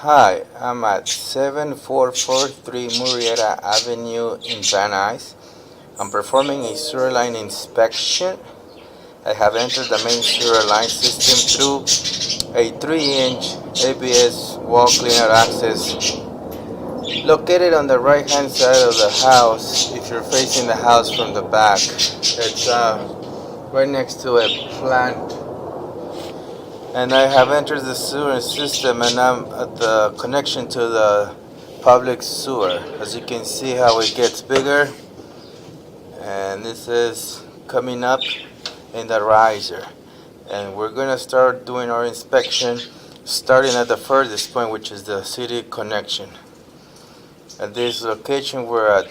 Hi, I'm at 7443 Murietta Avenue in Van Nuys. I'm performing a sewer line inspection. I have entered the main sewer line system through a 3-inch ABS wall cleaner access located on the right hand side of the house. If you're facing the house from the back, it's right next to a plant. And I have entered the sewer system, and I'm at the connection to the public sewer. As you can see how it gets bigger, and this is coming up in the riser. And we're gonna start doing our inspection starting at the furthest point, which is the city connection. At this location we're at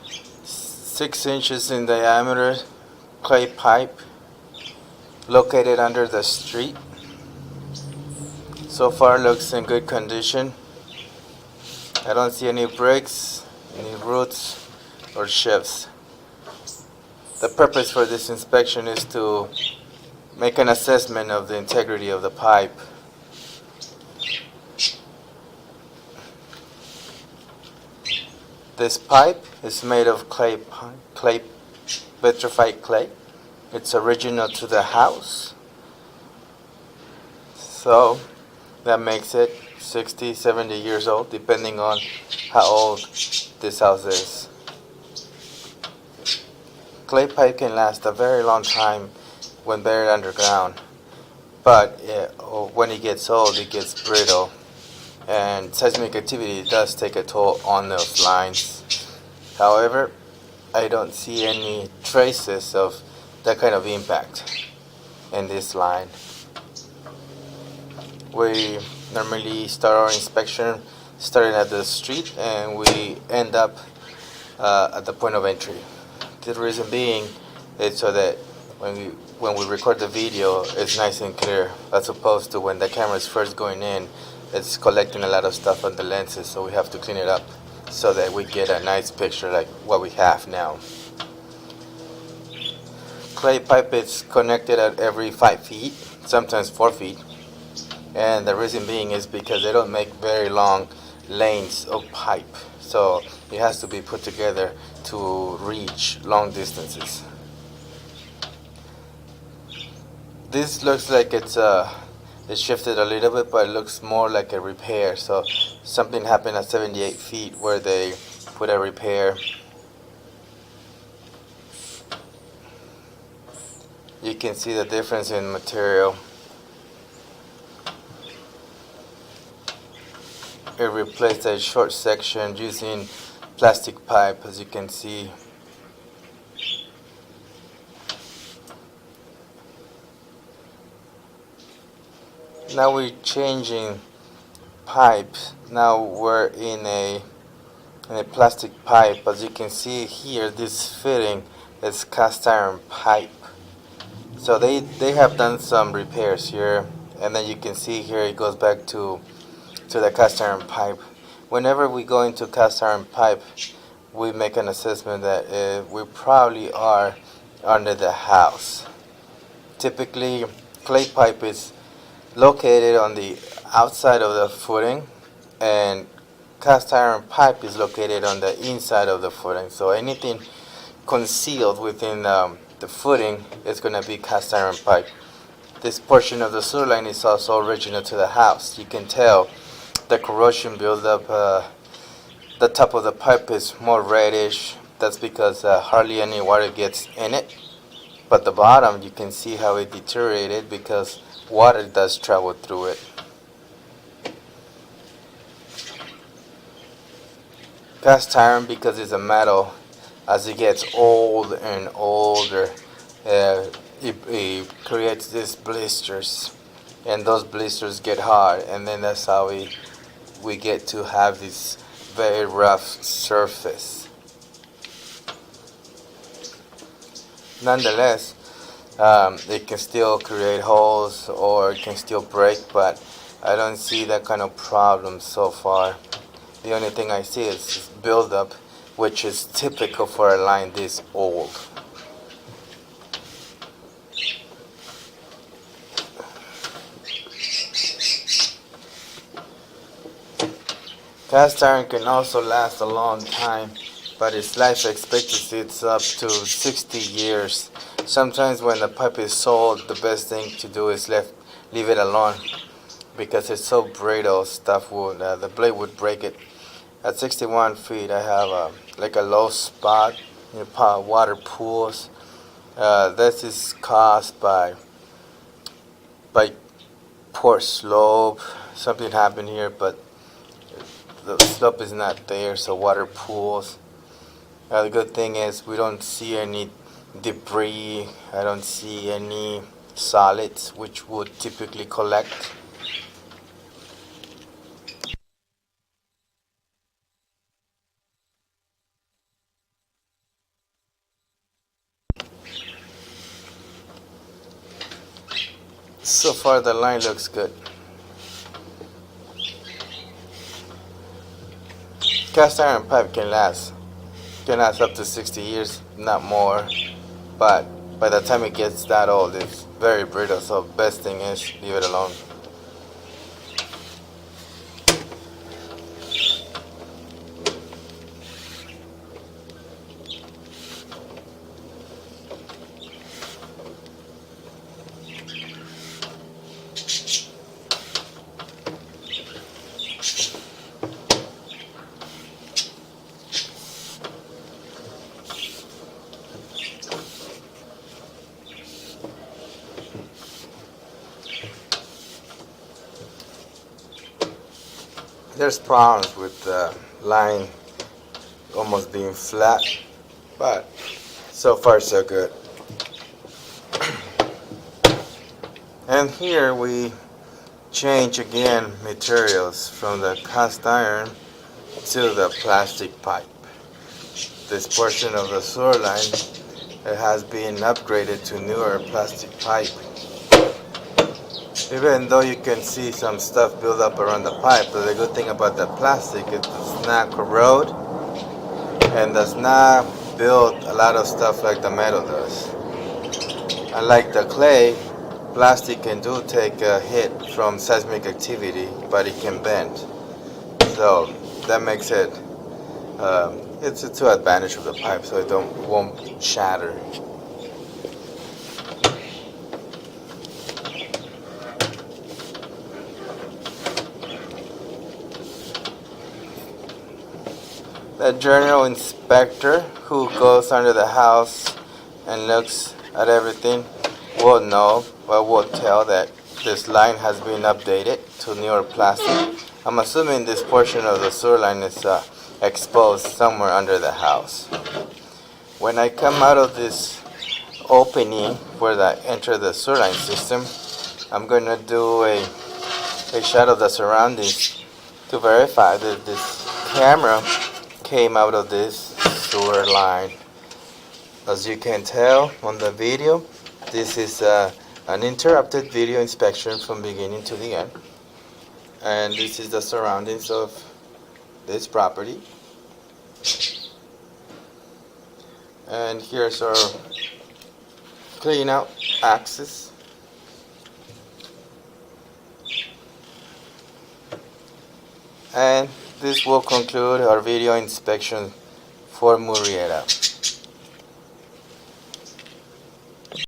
6 inches in diameter clay pipe located under the street. So far looks in good condition. I don't see any breaks, any roots or shifts. The purpose for this inspection is to make an assessment of the integrity of the pipe. This pipe is made of vitrified clay. It's original to the house. So that makes it 60, 70 years old, depending on how old this house is. Clay pipe can last a very long time when buried underground, but when it gets old, it gets brittle, and seismic activity does take a toll on those lines. However, I don't see any traces of that kind of impact in this line. We normally start our inspection starting at the street, and we end up at the point of entry. The reason being is so that when we record the video, it's nice and clear, as opposed to when the camera is first going in, it's collecting a lot of stuff on the lenses, so we have to clean it up so that we get a nice picture like what we have now. Clay pipe is connected at every 5 feet, sometimes 4 feet. And the reason being is because they don't make very long lanes of pipe, so it has to be put together to reach long distances. This looks like it's shifted a little bit, but it looks more like a repair. So something happened at 78 feet where they put a repair. You can see the difference in material. It replaced a short section using plastic pipe, as you can see. Now we're changing pipes. Now we're in a plastic pipe. As you can see here, this fitting is cast iron pipe. So they have done some repairs here, and then you can see here it goes back to the cast iron pipe. Whenever we go into cast iron pipe, we make an assessment that we probably are under the house. Typically, clay pipe is located on the outside of the footing, and cast iron pipe is located on the inside of the footing. So anything concealed within the footing is going to be cast iron pipe. This portion of the sewer line is also original to the house. You can tell the corrosion buildup. The top of the pipe is more reddish. That's because hardly any water gets in it. But the bottom, you can see how it deteriorated because water does travel through it. Cast iron, because it's a metal, as it gets old and older, it creates these blisters, and those blisters get hard, and then that's how we get to have this very rough surface. Nonetheless, it can still create holes or it can still break, but I don't see that kind of problem so far. The only thing I see is buildup, which is typical for a line this old. Cast iron can also last a long time, but its life expectancy is up to 60 years. Sometimes when the pipe is sold, the best thing to do is leave it alone because it's so brittle. The blade would break it. At 61 feet, I have like a low spot in water pools. This is caused by poor slope. Something happened here, but the slope is not there, so water pools. The good thing is we don't see any debris. I don't see any solids which would typically collect. So far the line looks good. Cast iron pipe can last up to 60 years, not more, but by the time it gets that old it's very brittle, so best thing is leave it alone. There's problems with the line almost being flat, but so far so good. And here we change again materials from the cast iron to the plastic pipe. This portion of the sewer line has been upgraded to newer plastic pipe. Even though you can see some stuff build up around the pipe, but the good thing about the plastic, it does not corrode and does not build a lot of stuff like the metal does. Unlike the clay, plastic can take a hit from seismic activity, but it can bend. So that makes it, it's a two advantage of the pipe, so it won't shatter. The general inspector who goes under the house and looks at everything will know, but will tell that this line has been updated to newer plastic. I'm assuming this portion of the sewer line is exposed somewhere under the house. When I come out of this opening where I enter the sewer line system, I'm going to do a shot of the surroundings to verify that this camera came out of this sewer line. As you can tell on the video, this is an interrupted video inspection from beginning to the end, and this is the surroundings of this property. And here's our clean out axis. And this will conclude our video inspection for Murietta.